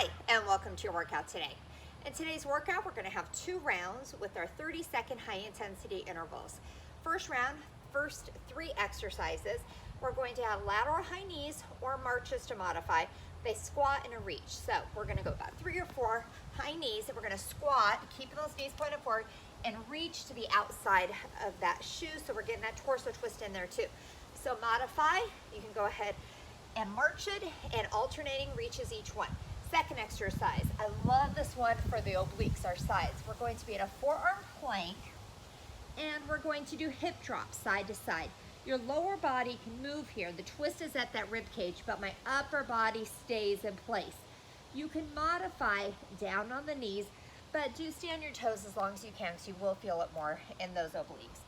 Hi, and welcome to your workout today. In today's workout, we're going to have 2 rounds with our 30-second high-intensity intervals. First round, first 3 exercises, we're going to have lateral high knees or marches to modify. They squat and a reach. So we're going to go about 3 or 4 high knees, and we're going to squat, keeping those knees pointed forward, and reach to the outside of that shoe. So we're getting that torso twist in there too. So modify, you can go ahead and march it, and alternating reaches each one. Second exercise, I love this one for the obliques, our sides. We're going to be in a forearm plank, and we're going to do hip drops side to side. Your lower body can move here. The twist is at that rib cage, but my upper body stays in place. You can modify down on the knees, but do stay on your toes as long as you can, so you will feel it more in those obliques.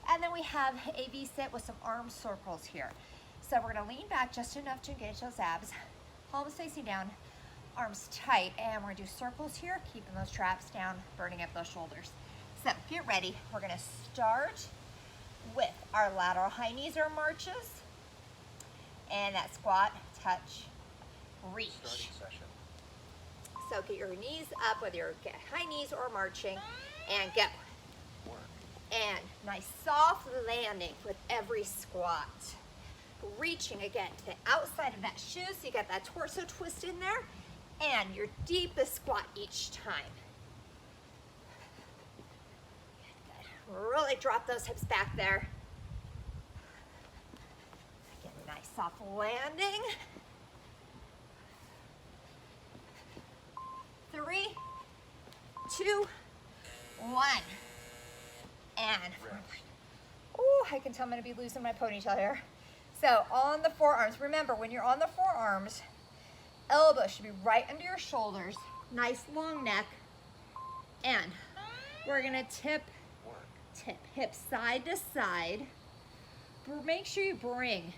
And then we have a V-sit with some arm circles here. So we're gonna lean back just enough to engage those abs, palms facing down, arms tight, and we're gonna do circles here, keeping those traps down, burning up those shoulders. So get ready. We're gonna start with our lateral high knees or marches, and that squat, touch, reach. Starting session. So get your knees up, whether you're high knees or marching, and go. Work. And nice soft landing with every squat. Reaching again to the outside of that shoe, so you got that torso twist in there, and your deepest squat each time. Good. Really drop those hips back there. Again, nice soft landing. 3, 2, 1, and oh, I can tell I'm going to be losing my ponytail here. So on the forearms, remember when you're on the forearms, elbow should be right under your shoulders, nice long neck, and we're gonna tip hips side to side. Make sure you bring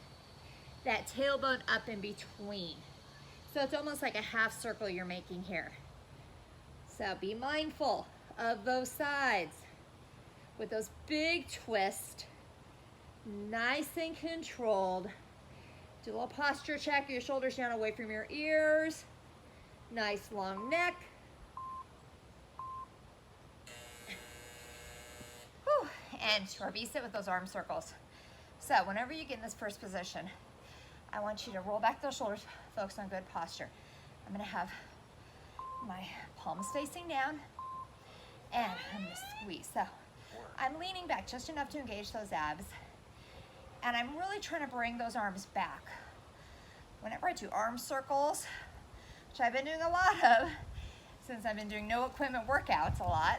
that tailbone up in between. So it's almost like a half circle you're making here. So be mindful of those sides with those big twists. Nice and controlled. Do a little posture check, your shoulders down away from your ears. Nice long neck. Whew. And to our V-sit with those arm circles. So whenever you get in this first position, I want you to roll back those shoulders, focus on good posture. I'm gonna have my palms facing down, and I'm gonna squeeze. So I'm leaning back just enough to engage those abs. And I'm really trying to bring those arms back. Whenever I do arm circles, which I've been doing a lot of since I've been doing no equipment workouts a lot,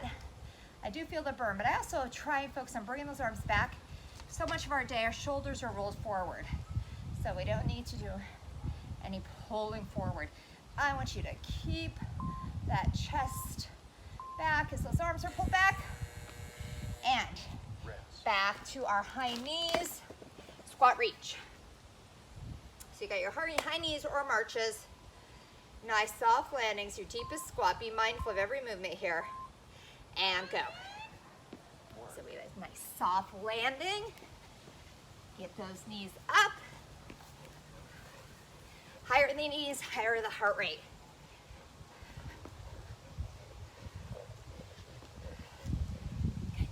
I do feel the burn, but I also try and focus on bringing those arms back. So much of our day, our shoulders are rolled forward. So we don't need to do any pulling forward. I want you to keep that chest back as those arms are pulled back. And back to our high knees. Squat reach. So you got your high knees or marches. Nice soft landings, your deepest squat. Be mindful of every movement here. And go. So we have a nice soft landing. Get those knees up. Higher the knees, higher the heart rate.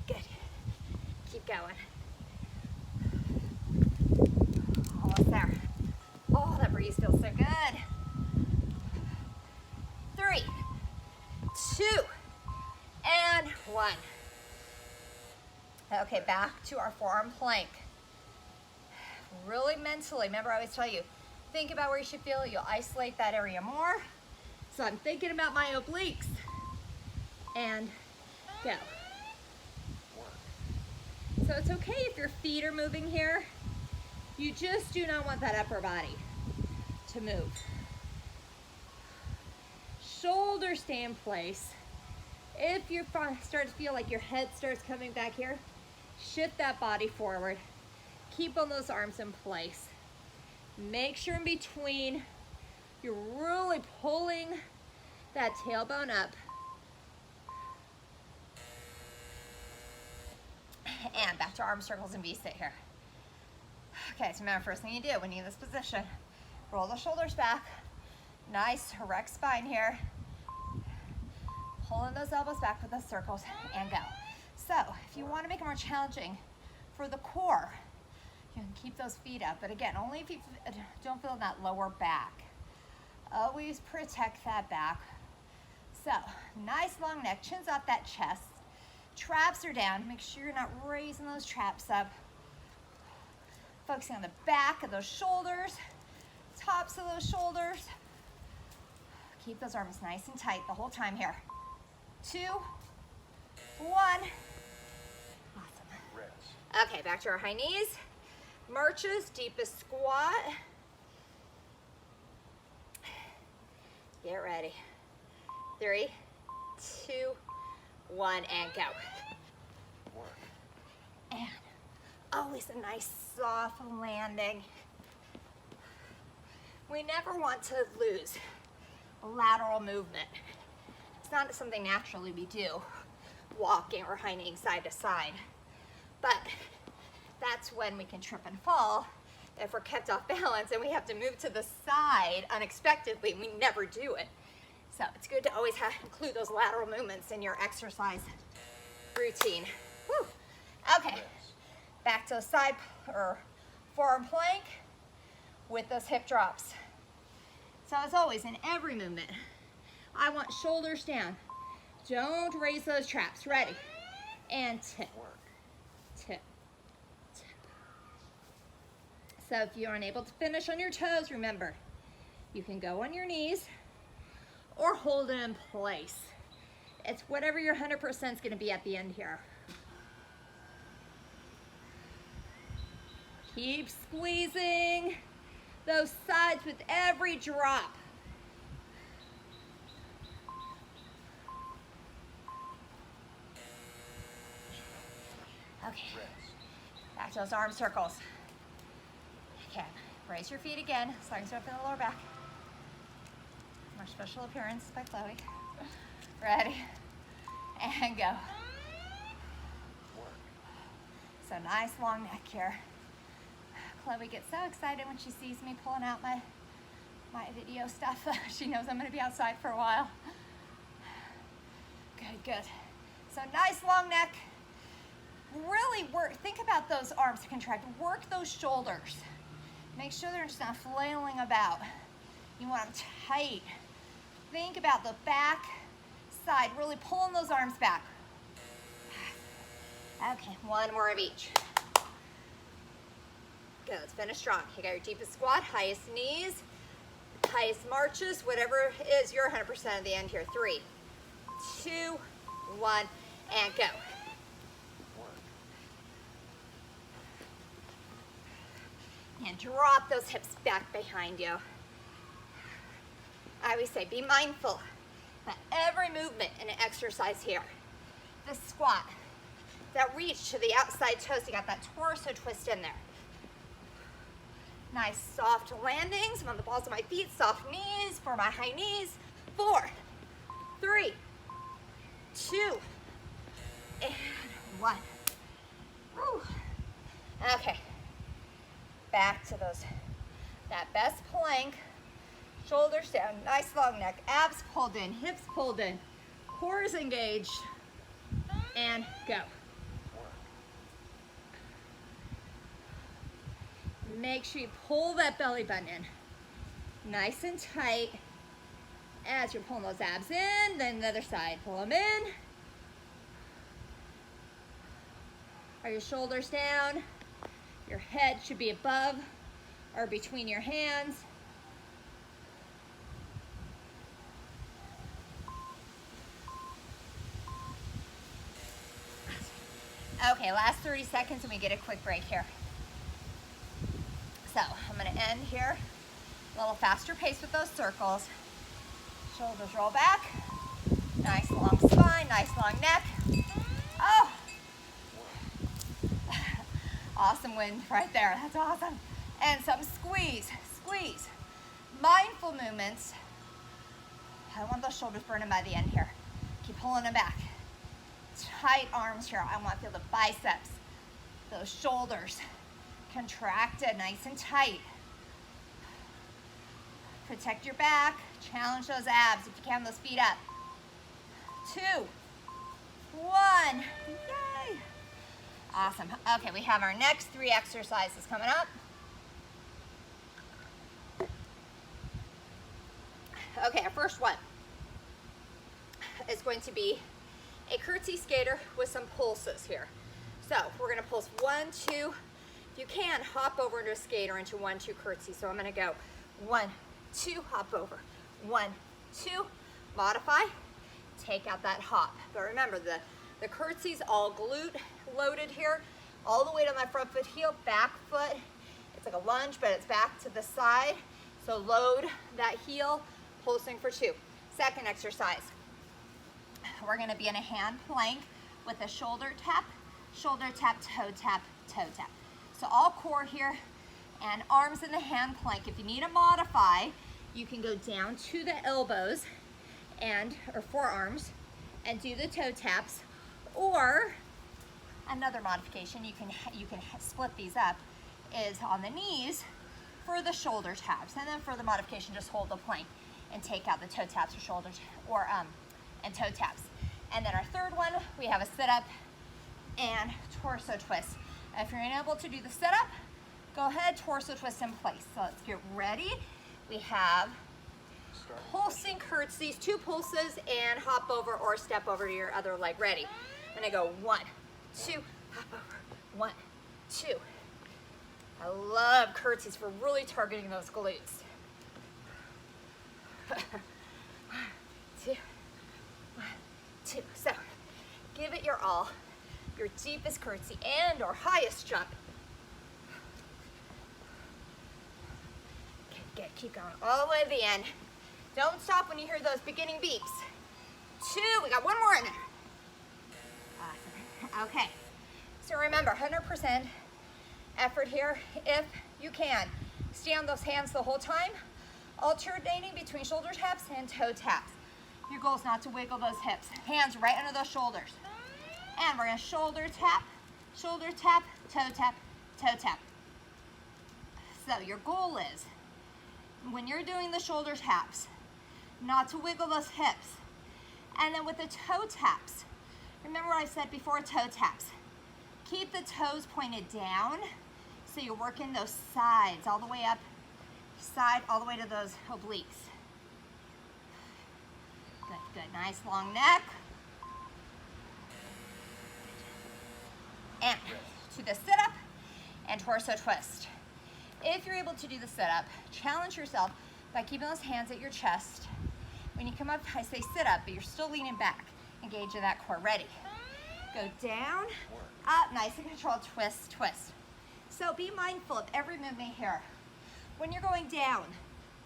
Good. Keep going. Almost there. Oh, that breeze feels so good. 3, 2, and 1. Okay, back to our forearm plank. Really mentally, remember I always tell you, think about where you should feel. You'll isolate that area more. So I'm thinking about my obliques. And go. So it's okay if your feet are moving here. You just do not want that upper body to move. Shoulders stay in place. If you start to feel like your head starts coming back here, shift that body forward. Keep on those arms in place. Make sure in between you're really pulling that tailbone up. And back to arm circles and V-sit here. Okay, so remember, first thing you do when you're in this position, roll the shoulders back, Nice erect spine here. Pulling those elbows back with those circles and go. So if you want to make it more challenging for the core, you can keep those feet up, but again, only if you don't feel that lower back. Always protect that back. So nice long neck, chins off that chest. Traps are down. Make sure you're not raising those traps up. Focusing on the back of those shoulders, tops of those shoulders. Keep those arms nice and tight the whole time here. 2, 1. Awesome. Okay, back to our high knees. Marches, deepest squat. Get ready. 3, 2, 1, and go. And always a nice soft landing. We never want to lose lateral movement. It's not something naturally we do, walking or high kneeing side to side, but that's when we can trip and fall if we're kept off balance and we have to move to the side unexpectedly. We never do it. So it's good to always include those lateral movements in your exercise routine. Whew. Okay, back to a side or forearm plank with those hip drops. So as always, in every movement, I want shoulders down. Don't raise those traps. Ready? And tip, tip, tip. So if you're unable to finish on your toes, remember, you can go on your knees or hold it in place. It's whatever your 100% is gonna be at the end here. Keep squeezing those sides with every drop. Okay, back to those arm circles. Okay, raise your feet again, starting to open the lower back. More special appearance by Chloe. Ready, and go. So nice long neck here. Chloe gets so excited when she sees me pulling out my video stuff. She knows I'm gonna be outside for a while. Good, good. So nice long neck. Really work, think about those arms to contract. Work those shoulders. Make sure they're just not flailing about. You want them tight. Think about the back side, really pulling those arms back. Okay, one more of each. Good, let's finish strong. You got your deepest squat, highest knees, highest marches, whatever is your 100% at the end here. 3, 2, 1, and go. And drop those hips back behind you. I always say, be mindful that every movement in an exercise here, the squat, that reach to the outside toes, you got that torso twist in there. Nice soft landings. I'm on the balls of my feet, soft knees for my high knees. 4, 3, 2, and 1. Woo. Okay, back to that best plank. Shoulders down, nice long neck, abs pulled in, hips pulled in, core is engaged, and go. Make sure you pull that belly button in, nice and tight. As you're pulling those abs in, then the other side, pull them in. Are your shoulders down? Your head should be above or between your hands. Okay, last 30 seconds and we get a quick break here. So I'm gonna end here, a little faster pace with those circles. Shoulders roll back, nice long spine, nice long neck. Oh, awesome wind right there, that's awesome. And some squeeze, squeeze. Mindful movements. I want those shoulders burning by the end here. Keep pulling them back. Tight arms here. I want to feel the biceps, those shoulders contracted, nice and tight. Protect your back. Challenge those abs if you can, those feet up. 2, 1. Yay. Awesome. Okay, we have our next 3 exercises coming up. Okay, our first one is going to be a curtsy skater with some pulses here. So we're going to pulse 1, 2. If you can, hop over into a skater into 1, 2 curtsy. So I'm going to go 1, 2, hop over. 1, 2, modify, take out that hop. But remember, the curtsy's all glute loaded here, all the weight on my front foot heel, back foot. It's like a lunge, but it's back to the side. So load that heel, pulsing for 2. Second exercise, we're going to be in a hand plank with a shoulder tap, toe tap, toe tap. So all core here and arms in the hand plank. If you need to modify, you can go down to the elbows or forearms and do the toe taps, or another modification, you can split these up, is on the knees for the shoulder taps, and then for the modification, just hold the plank and take out the toe taps or shoulders and toe taps. And then our third one, we have a sit-up and torso twist. If you're unable to do the sit-up, go ahead, torso twist in place. So let's get ready. We have pulsing curtsies, 2 pulses, and hop over or step over to your other leg. Ready? I'm gonna go 1, 2, hop over, 1, 2. I love curtsies for really targeting those glutes. 1, 2, 1, 2. So give it your all, your deepest curtsy and or highest jump. Okay, good. Keep going all the way to the end. Don't stop when you hear those beginning beeps. 2, we got 1 more in there. Awesome. Okay, so remember, 100% effort here if you can. Stay on those hands the whole time, alternating between shoulder taps and toe taps. Your goal is not to wiggle those hips. Hands right under those shoulders. And we're gonna shoulder tap, toe tap, toe tap. So your goal is, when you're doing the shoulder taps, not to wiggle those hips. And then with the toe taps, remember what I said before, toe taps. Keep the toes pointed down, so you're working those sides all the way up, side all the way to those obliques. Good, good, nice long neck. And to the sit-up and torso twist. If you're able to do the sit-up, challenge yourself by keeping those hands at your chest. When you come up, I say sit up, but you're still leaning back. Engage in that core. Ready? Go down, up, nice and controlled, twist, twist. So be mindful of every movement here. When you're going down,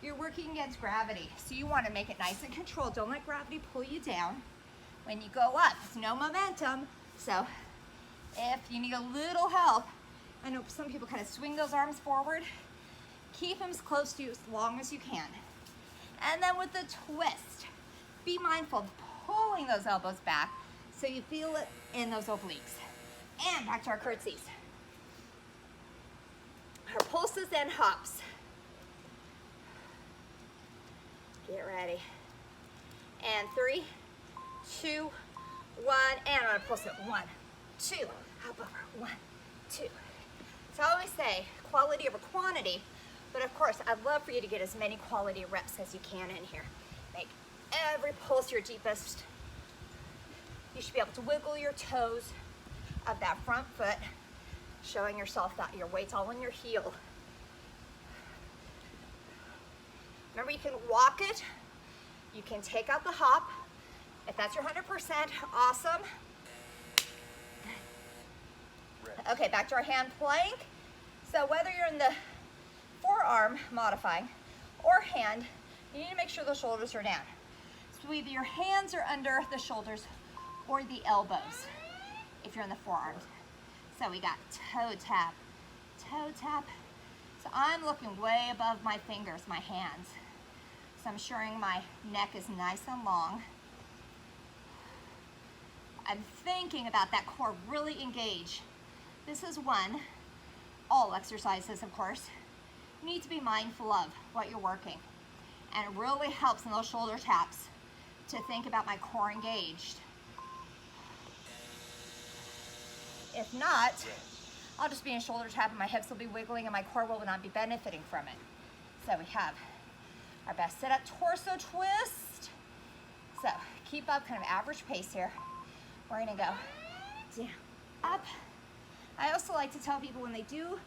you're working against gravity. So you want to make it nice and controlled. Don't let gravity pull you down. When you go up, it's no momentum. So if you need a little help, I know some people kind of swing those arms forward. Keep them as close to you as long as you can. And then with the twist, be mindful of pulling those elbows back so you feel it in those obliques. And back to our curtsies. Our pulses and hops. Get ready. And 3, 2, 1, and I'm gonna pulse it. 1, 2, hop over, 1, 2. So I always say quality over quantity, but of course, I'd love for you to get as many quality reps as you can in here. Make every pulse your deepest. You should be able to wiggle your toes of that front foot, showing yourself that your weight's all in your heel. Remember, you can walk it. You can take out the hop. If that's your 100%, awesome. Okay, back to our hand plank. So whether you're in the forearm modifying or hand, you need to make sure the shoulders are down. So either your hands are under the shoulders or the elbows if you're in the forearms. So we got toe tap, toe tap. So I'm looking way above my fingers, my hands. So I'm ensuring my neck is nice and long. I'm thinking about that core really engaged. This is one, all exercises of course, you need to be mindful of what you're working. And it really helps in those shoulder taps to think about my core engaged. If not, I'll just be in shoulder tap and my hips will be wiggling and my core will not be benefiting from it. So we have our best sit-up torso twist. So keep up kind of average pace here. We're gonna go down, up. I also like to tell people when they do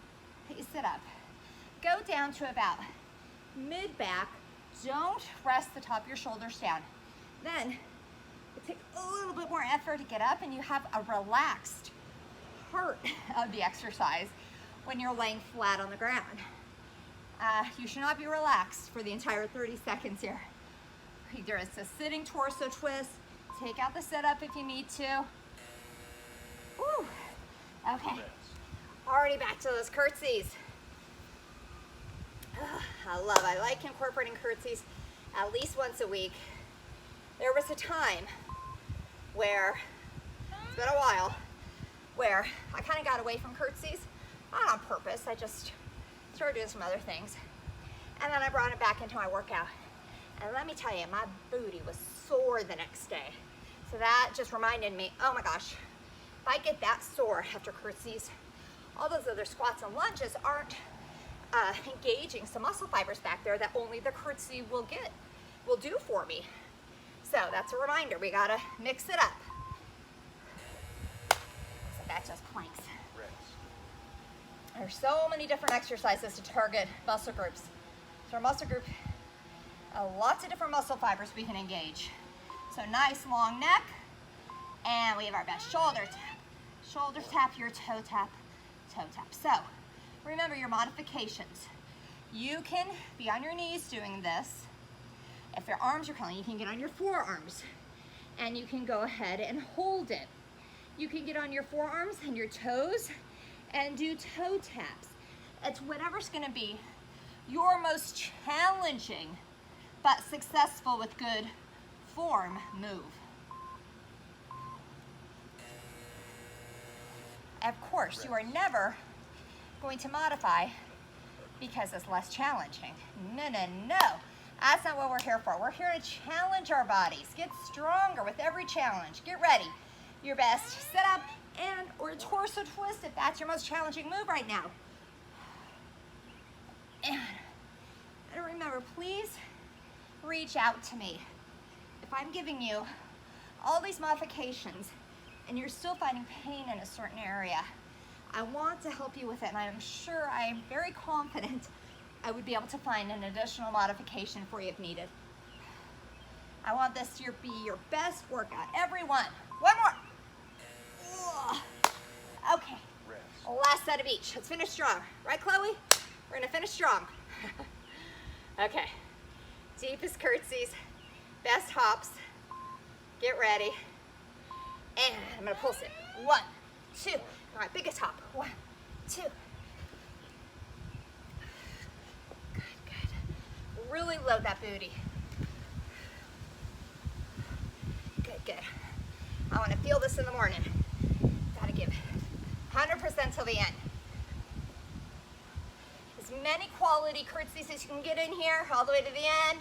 a sit-up, go down to about mid-back. Don't rest the top of your shoulders down. Then it takes a little bit more effort to get up and you have a relaxed part of the exercise when you're laying flat on the ground. You should not be relaxed for the entire 30 seconds here. Either it's a sitting torso twist, take out the sit-up if you need to. Woo. Okay, already back to those curtsies. I like incorporating curtsies at least once a week. There was a time where, it's been a while, where I kind of got away from curtsies, not on purpose, I just started doing some other things. And then I brought it back into my workout. And let me tell you, my booty was sore the next day. So that just reminded me, oh my gosh, if I get that sore after curtsies, all those other squats and lunges aren't engaging some muscle fibers back there that only the curtsy will do for me. So that's a reminder, we gotta mix it up. So that's just planks. There's so many different exercises to target muscle groups. So our muscle group, lots of different muscle fibers we can engage. So nice long neck, and we have our best shoulder tap. Shoulder tap, your toe tap, toe tap. So remember your modifications. You can be on your knees doing this. If your arms are curling, you can get on your forearms and you can go ahead and hold it. You can get on your forearms and your toes and do toe taps. It's whatever's gonna be your most challenging but successful with good form move. Of course, you are never going to modify because it's less challenging. No, no, no. That's not what we're here for. We're here to challenge our bodies. Get stronger with every challenge. Get ready. Your best sit up and or torso twist if that's your most challenging move right now. And remember, please reach out to me. If I'm giving you all these modifications and you're still finding pain in a certain area, I want to help you with it, and I'm sure, I am very confident I would be able to find an additional modification for you if needed. I want this to be your best workout. Everyone, one more. Ugh. Okay, last set of each. Let's finish strong. Right, Chloe? We're gonna finish strong. Okay, deepest curtsies, best hops. Get ready. And I'm gonna pulse it. 1, 2. All right, biggest hop. 1, 2. Good, good. Really load that booty. Good, good. I want to feel this in the morning. Gotta give 100% till the end. As many quality curtsies as you can get in here, all the way to the end.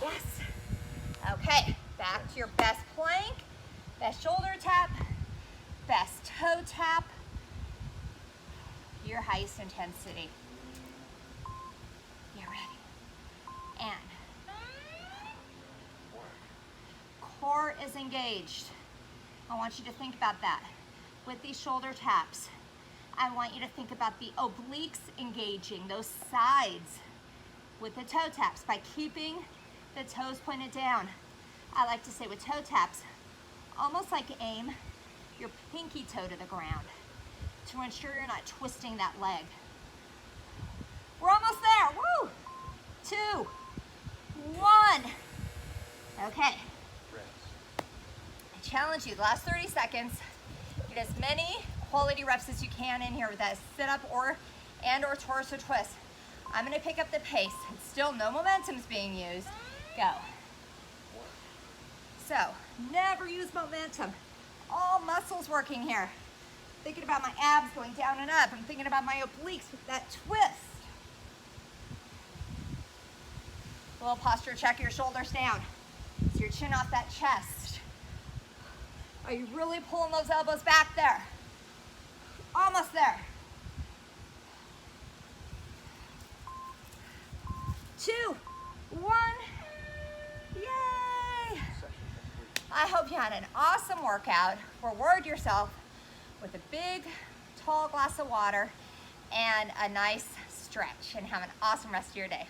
Yes. Okay, back to your best plank, best shoulder tap, best toe tap, your highest intensity. Get ready. And core is engaged. I want you to think about that. With these shoulder taps, I want you to think about the obliques engaging, those sides with the toe taps by keeping the toes pointed down. I like to say with toe taps, almost like aim your pinky toe to the ground to ensure you're not twisting that leg. We're almost there, woo! 2, 1. Okay. I challenge you, the last 30 seconds, get as many quality reps as you can in here with that sit-up or torso twist. I'm gonna pick up the pace. Still no momentum's being used. Go. So, never use momentum. All muscles working here. Thinking about my abs going down and up. I'm thinking about my obliques with that twist. A little posture check, your shoulders down. So your chin off that chest. Are you really pulling those elbows back there? Almost there. 2, 1. Yay! I hope you had an awesome workout. Reward yourself with a big, tall glass of water and a nice stretch, and have an awesome rest of your day.